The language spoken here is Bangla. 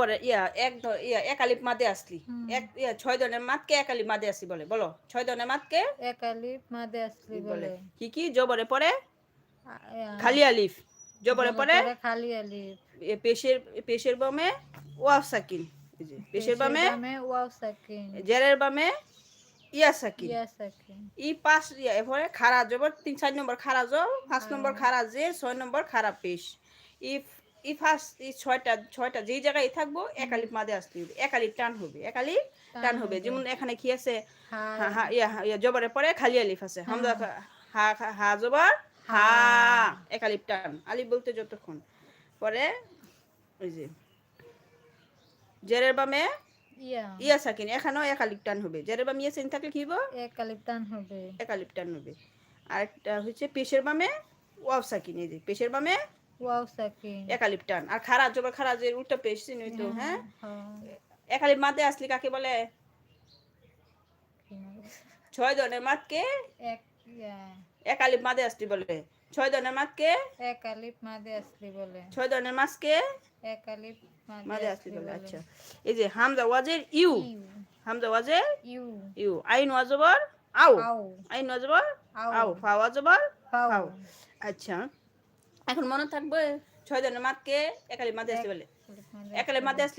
জবরে এক আলিফ মাদে আসলি ছয় ধরনের মাদকে এক আলিফ মাদে আসলি বলে, বলো 6 ধরনের মাদকে এক আলিফ মাদে আসলি বলে। বলে। কি কি? জবরে পরে ইয়া, খালি আলিফ, জবরে জবর পরে পরে খালি আলিফ, পেশের পেশের বামে ওয়াও সাকিন, এই যে পেশের পেশের বামে বামে ওয়াও সাকিন, জেরের বামে ইয়া সাকিন। ইয়া সাকিন, ই পাঁচ এরপরে খারা জবর 3 4 নম্বর খারা জব, 5 নম্বর আর খারা জে, 6 নম্বর খারা পেশ। ই ই ফার্স্ট এই ছয়টা যেই জায়গায় থাকবো এক আলিফ মাদে আসতে হবে, এক আলিফ টান হবে, এক আলিফ টান হবে। যেমন এখানে কি আছে, হাই, হা হা ইয়া জবরের পরে খালি আলিফ আছে, হামজা হ্যাঁ, হা হা জবর হা, হা, এক আলিফ টান। আলিফ বলতে যতক্ষণ পরে ওই যে জেরের বামে ইয়া, ইয়া সাকিন, এখানেও এক আলিফ টান হবে। জেরের বামে ইয়া সাকিন থাকলে কি হইব? এক আলিফ টান হবে, এক আলিফ টান হবে। আরেকটা হচ্ছে পেশের বামে ওয়াও সাকিন, এই যে পেশের বামে ওয়াও সাকিন, এক আলিফ টান। আর খারা জবর খারা যে উল্টা পেশ চিহ্ন তো, হ্যাঁ, হ্যাঁ। হ্যাঁ, এক আলিফ মাদে আসলি কাকে বলে? কি নাম? 6 ধরনের মাদকে এক ইয়া, এক আলিফ মাদে আসলি বলে। 6 ধরনের মাদকে এক আলিফ মাদে আসলি বলে, 6 ধরনের মাসকে এক আলিফ মাদে মাদে আসলি আসলি বলে। বলে। আচ্ছা, এই যে হামজা ওয়াজের ইউ, ইউ, হামজা ওয়াজের ইউ, ইউ, আইন ওয়াজবর আও, আও, আইন ওয়াজবর আও, আও, ফা ওয়াজবর ফাও, ফাও। আচ্ছা, এখন মনে থাকবে 6 ধরনের মাদকে এক আলিফ মাদে এক আসলি বলে। আলিফ মাদে এক আসলি আলিফ মাদে বলে। আসলি